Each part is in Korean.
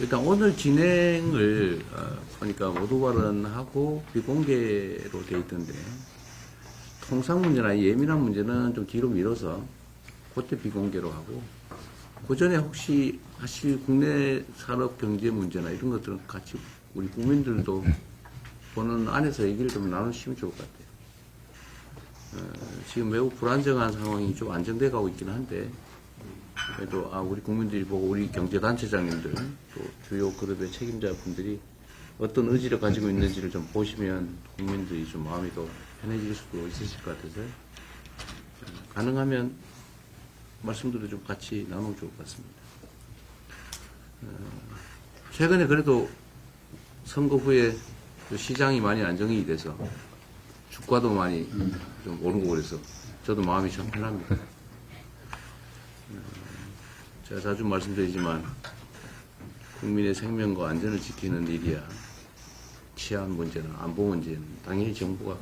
일단 오늘 진행을 보니까 모두 발언하고 비공개로 돼 있던데 통상 문제나 예민한 문제는 좀 뒤로 미뤄서 그때 비공개로 하고 그 전에 혹시 하실 국내 산업 경제 문제나 이런 것들은 같이 우리 국민들도 보는 안에서 얘기를 좀 나누시면 좋을 것 같아요. 지금 매우 불안정한 상황이 좀 안정돼 가고 있긴 한데 그래도 우리 국민들이 보고 우리 경제단체장님들 또 주요 그룹의 책임자분들이 어떤 의지를 가지고 있는지를 좀 보시면 국민들이 좀 마음이 더 편해질 수도 있으실 것 같아서 가능하면 말씀들을 좀 같이 나누면 좋을 것 같습니다. 최근에 그래도 선거 후에 시장이 많이 안정이 돼서 주가도 많이 좀 오르고 그래서 저도 마음이 참 편합니다. 제가 자주 말씀드리지만 국민의 생명과 안전을 지키는 일이야 치안 문제나 안보 문제는 당연히 정부가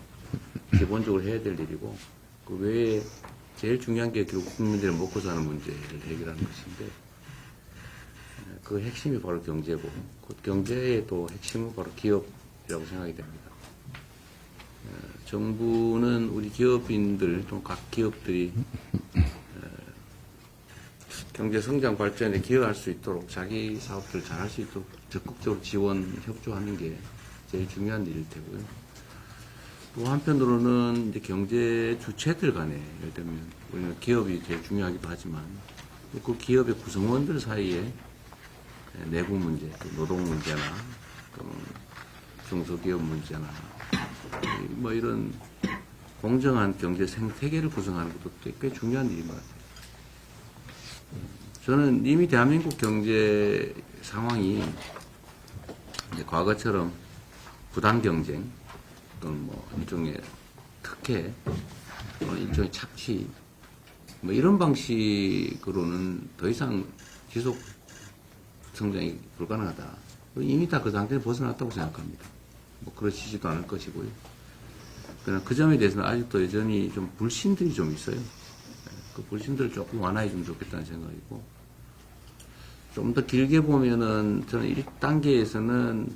기본적으로 해야 될 일이고 그 외에 제일 중요한 게 결국 국민들이 먹고 사는 문제를 해결하는 것인데 그 핵심이 바로 경제고 그 경제의 또 핵심은 바로 기업이라고 생각이 됩니다. 정부는 우리 기업인들 또 각 기업들이 경제 성장 발전에 기여할 수 있도록 자기 사업들을 잘 할 수 있도록 적극적으로 지원, 협조하는 게 제일 중요한 일일 테고요. 또 한편으로는 이제 경제 주체들 간에 예를 들면 우리는 기업이 제일 중요하기도 하지만 또 그 기업의 구성원들 사이에 내부 문제, 또 노동 문제나 또 중소기업 문제나 뭐 이런 공정한 경제 생태계를 구성하는 것도 꽤 중요한 일인 것 같아요. 저는 이미 대한민국 경제 상황이 이제 과거처럼 부당 경쟁 또는 뭐 일종의 특혜 또는 일종의 착취 뭐 이런 방식으로는 더 이상 지속 성장이 불가능하다. 이미 다 그 상태를 벗어났다고 생각합니다. 뭐 그러시지도 않을 것이고요. 그러나 그 점에 대해서는 아직도 여전히 좀 불신들이 좀 있어요. 그 불신들을 조금 완화해주면 좋겠다는 생각이고 좀 더 길게 보면은 저는 1단계에서는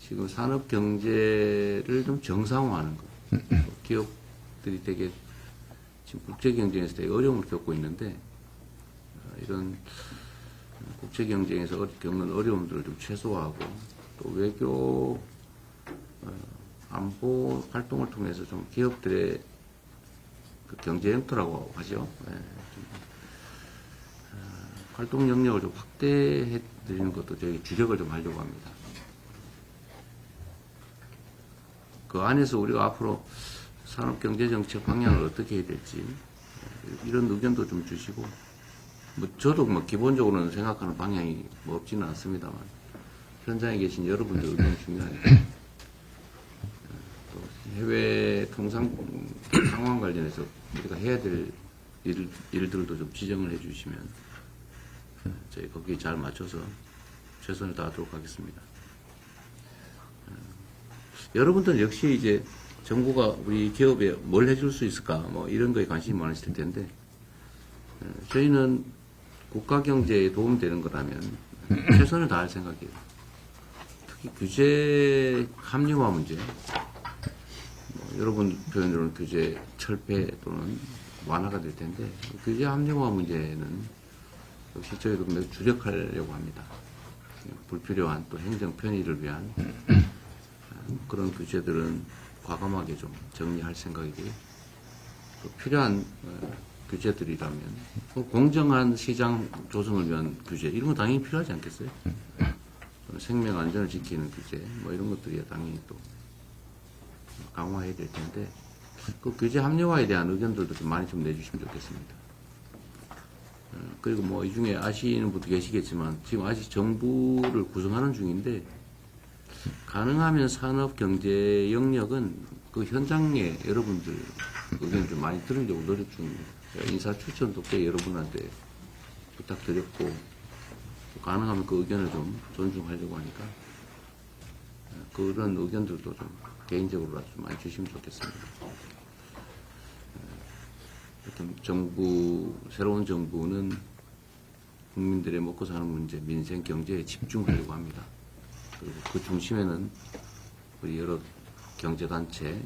지금 산업 경제를 좀 정상화하는 것. 기업들이 되게 지금 국제 경쟁에서 되게 어려움을 겪고 있는데 이런 국제 경쟁에서 겪는 어려움들을 좀 최소화하고 또 외교 안보 활동을 통해서 좀 기업들의 그 경제 영토라고 하죠. 활동 영역을 좀 확대해 드리는 것도 저희 주력을 좀 하려고 합니다. 그 안에서 우리가 앞으로 산업경제정책 방향을 어떻게 해야 될지 이런 의견도 좀 주시고 뭐 저도 뭐 기본적으로는 생각하는 방향이 뭐 없지는 않습니다만 현장에 계신 여러분들 의견이 중요하니까 또 해외 통상 상황 관련해서 우리가 해야 될 일들도 좀 지정을 해 주시면 저희 거기에 잘 맞춰서 최선을 다하도록 하겠습니다. 여러분들 역시 이제 정부가 우리 기업에 뭘 해줄 수 있을까 뭐 이런 거에 관심이 많으실 텐데 저희는 국가 경제에 도움되는 거라면 최선을 다할 생각이에요. 특히 규제 합리화 문제, 뭐 여러분 표현으로는 규제 철폐 또는 완화가 될 텐데 규제 합리화 문제는 역시 저희도 매우 주력하려고 합니다. 불필요한 또 행정 편의를 위한 그런 규제들은 과감하게 좀 정리할 생각이고요. 또 필요한 규제들이라면 공정한 시장 조성을 위한 규제 이런 거 당연히 필요하지 않겠어요? 생명 안전을 지키는 규제 뭐 이런 것들이 당연히 또 강화해야 될 텐데 그 규제 합리화에 대한 의견들도 좀 많이 좀 내주시면 좋겠습니다. 그리고 뭐 이 중에 아시는 분도 계시겠지만 지금 아직 정부를 구성하는 중인데 가능하면 산업 경제 영역은 그 현장에 여러분들 의견을 좀 많이 들으려고 노력 중입니다. 인사 추천도 꽤 여러분한테 부탁드렸고 가능하면 그 의견을 좀 존중하려고 하니까 그런 의견들도 좀 개인적으로 좀 많이 주시면 좋겠습니다. 정부, 새로운 정부는 국민들의 먹고 사는 문제, 민생 경제에 집중하려고 합니다. 그리고 그 중심에는 우리 여러 경제단체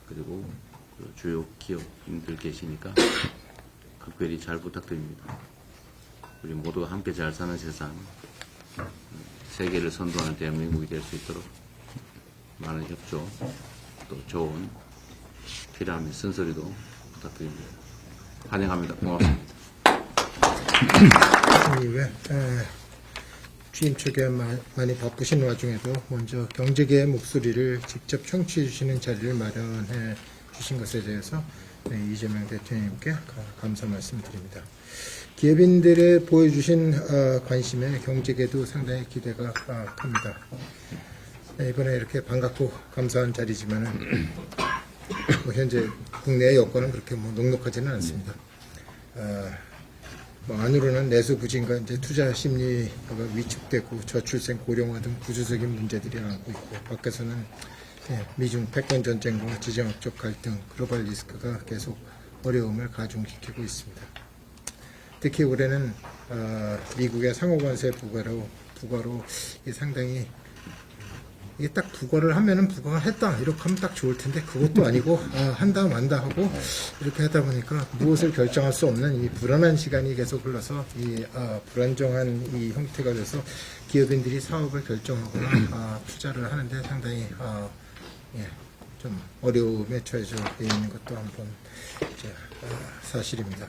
그리고 그 주요 기업인들 계시니까 각별히 잘 부탁드립니다. 우리 모두 함께 잘 사는 세상, 세계를 선도하는 대한민국이 될 수 있도록 많은 협조, 또 좋은 필요하면 쓴소리도 부탁드립니다. 환영합니다. 고맙습니다. 왜 취임 초기에 많이 바쁘신 와중에도 먼저 경제계의 목소리를 직접 청취해 주시는 자리를 마련해 주신 것에 대해서 이재명 대통령님께 감사 말씀드립니다. 기업인들의 보여주신 관심에 경제계도 상당히 기대가 큽니다. 이번에 이렇게 반갑고 감사한 자리지만은 현재 국내 여건은 그렇게 녹록하지는 않습니다. 안으로는 내수 부진과 이제 투자 심리가 위축되고 저출생 고령화 등 구조적인 문제들이 나오고 있고, 밖에서는 미중 패권 전쟁과 지정학적 갈등, 글로벌 리스크가 계속 어려움을 가중시키고 있습니다. 특히 올해는 미국의 상호관세 부과로 상당히 이게 딱 부과를 하면은 부과를 했다 이렇게 하면 딱 좋을 텐데 그것도 아니고 한다 만다 하고 이렇게 하다 보니까 무엇을 결정할 수 없는 이 불안한 시간이 계속 흘러서 이 불안정한 이 형태가 돼서 기업인들이 사업을 결정하거나 투자를 하는데 상당히 좀 어려움에 처해져 있는 것도 한번 사실입니다.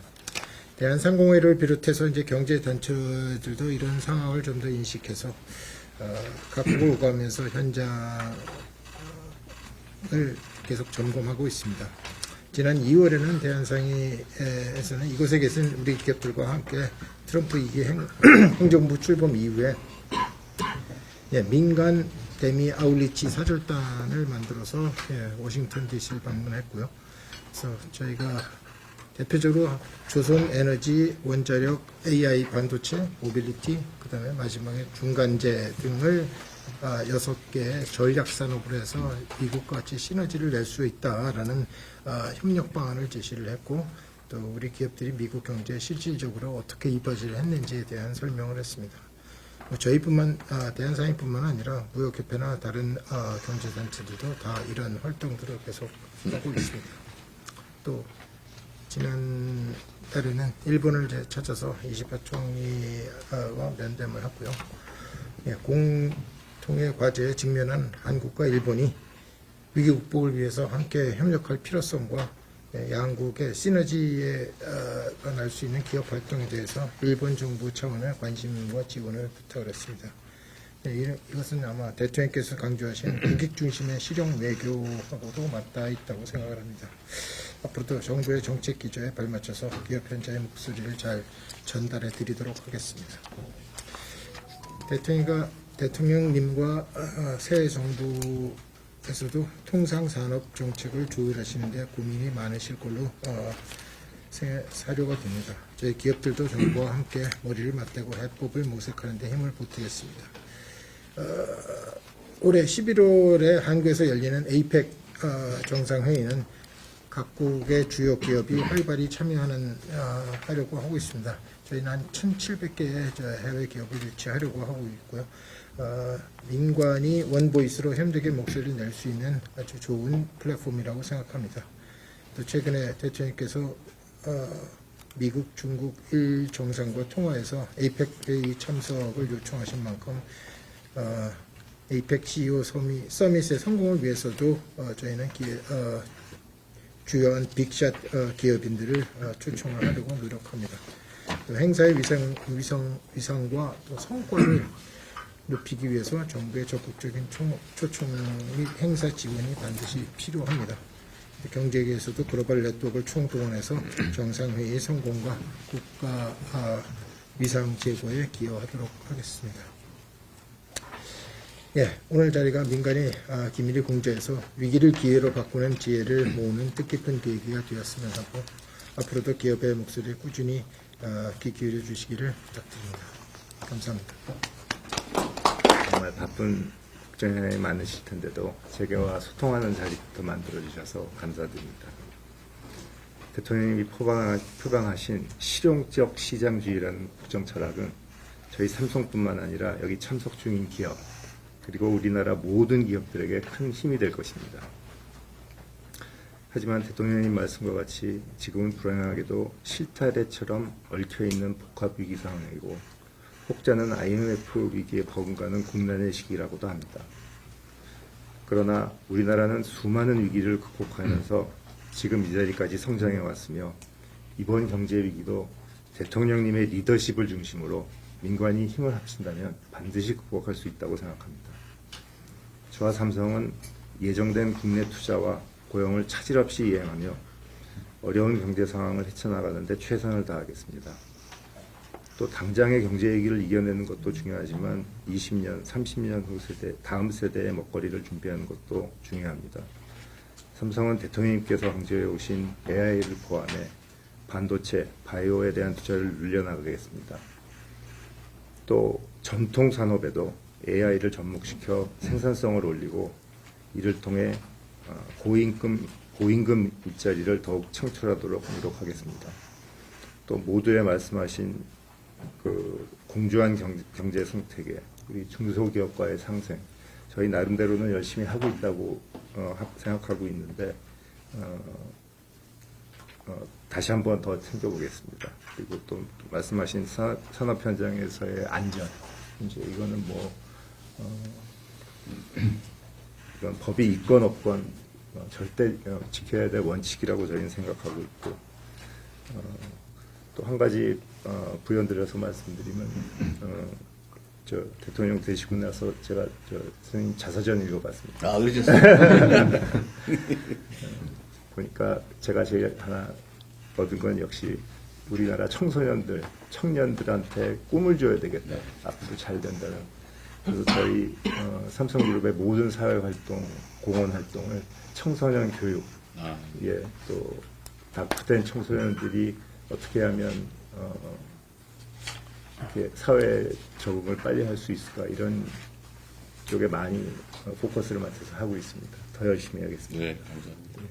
대한상공회를 비롯해서 이제 경제단체들도 이런 상황을 좀 더 인식해서 각국을 오가면서 현장을 계속 점검하고 있습니다. 지난 2월에는 대한상의에서는 이곳에 계신 우리 기업들과 함께 트럼프 2기 행정부 출범 이후에 민간 대미 아울리치 사절단을 만들어서 워싱턴 DC를 방문했고요. 그래서 저희가 대표적으로 조선에너지, 원자력, AI 반도체, 모빌리티, 그 다음에 마지막에 중간재 등을 6개의 전략산업으로 해서 미국과 같이 시너지를 낼 수 있다라는 협력 방안을 제시를 했고, 또 우리 기업들이 미국 경제에 실질적으로 어떻게 이바지를 했는지에 대한 설명을 했습니다. 대한상의뿐만 아니라 무역협회나 다른 경제단체들도 다 이런 활동들을 계속 하고 있습니다. 또 지난 달에는 일본을 찾아서 이시바 총리와 면담을 했고요. 공통의 과제에 직면한 한국과 일본이 위기 극복을 위해서 함께 협력할 필요성과 양국의 시너지가 날 수 있는 기업 활동에 대해서 일본 정부 차원의 관심과 지원을 부탁을 했습니다. 이것은 아마 대통령께서 강조하신 국익 중심의 실용 외교하고도 맞닿아 있다고 생각을 합니다. 앞으로도 정부의 정책 기조에 발맞춰서 기업 현장의 목소리를 잘 전달해 드리도록 하겠습니다. 대통령님과 새 정부에서도 통상산업 정책을 조율하시는데 고민이 많으실 걸로 사료가 됩니다. 저희 기업들도 정부와 함께 머리를 맞대고 해법을 모색하는 데 힘을 보태겠습니다. 올해 11월에 한국에서 열리는 APEC 정상회의는 각국의 주요 기업이 활발히 하려고 하고 있습니다. 저희는 한 1,700개의 해외 기업을 유치하려고 하고 있고요. 민관이 원보이스로 협력의 목소리를 낼 수 있는 아주 좋은 플랫폼이라고 생각합니다. 또 최근에 대통령께서 미국, 중국, 일 정상과 통화해서 APEC 회의 참석을 요청하신 만큼 APEC CEO 서밋의 성공을 위해서도 저희는 주요한 빅샷 기업인들을 초청을 하려고 노력합니다. 또 행사의 위상과 또 성과를 높이기 위해서 정부의 적극적인 초청 및 행사 지원이 반드시 필요합니다. 경제계에서도 글로벌 네트워크를 총동원해서 정상회의 성공과 국가 위상 제고에 기여하도록 하겠습니다. 오늘 자리가 민간이 기밀이 공조해서 위기를 기회로 바꾸는 지혜를 모으는 뜻깊은 계기가 되었으면 하고, 앞으로도 기업의 목소리에 꾸준히 귀 기울여 주시기를 부탁드립니다. 감사합니다. 정말 바쁜 국정에 많으실 텐데도 재계와 소통하는 자리부터 만들어 주셔서 감사드립니다. 대통령이 표방하신 실용적 시장주의라는 국정 철학은 저희 삼성뿐만 아니라 여기 참석 중인 기업 그리고 우리나라 모든 기업들에게 큰 힘이 될 것입니다. 하지만 대통령님 말씀과 같이 지금은 불행하게도 실타래처럼 얽혀있는 복합위기 상황이고 혹자는 IMF 위기에 버금가는 국난의 시기라고도 합니다. 그러나 우리나라는 수많은 위기를 극복하면서 지금 이 자리까지 성장해 왔으며 이번 경제 위기도 대통령님의 리더십을 중심으로 민관이 힘을 합친다면 반드시 극복할 수 있다고 생각합니다. 저와 삼성은 예정된 국내 투자와 고용을 차질 없이 이행하며 어려운 경제 상황을 헤쳐나가는 데 최선을 다하겠습니다. 또 당장의 경제 위기를 이겨내는 것도 중요하지만 20년, 30년 후 세대, 다음 세대의 먹거리를 준비하는 것도 중요합니다. 삼성은 대통령님께서 강조해 오신 AI를 포함해 반도체, 바이오에 대한 투자를 늘려나가겠습니다. 또 전통 산업에도 AI를 접목시켜 생산성을 올리고 이를 통해 고임금 일자리를 더욱 창출하도록 노력하겠습니다. 또 모두에 말씀하신 그 공정한 경제 생태계, 우리 중소기업과의 상생, 저희 나름대로는 열심히 하고 있다고 생각하고 있는데 다시 한번 더 챙겨보겠습니다. 그리고 또 말씀하신 산업 현장에서의 안전, 이제 이거는 이건 법이 있건 없건 절대 지켜야 될 원칙이라고 저희는 생각하고 있고 또 한 가지 부연드려서 말씀드리면 저 대통령 되시고 나서 제가 선생님 자서전 읽어봤습니다. 아, 그러셨어요? 보니까 제가 제일 하나 얻은 건 역시 우리나라 청소년들, 청년들한테 꿈을 줘야 되겠다. 앞으로 잘 된다는. 그래서 저희 삼성그룹의 모든 사회활동, 공헌활동을 청소년 교육, 예, 또 낙후된 청소년들이 어떻게 하면 이렇게 사회 적응을 빨리 할 수 있을까 이런 쪽에 많이 포커스를 맞춰서 하고 있습니다. 더 열심히 하겠습니다. 네, 감사합니다.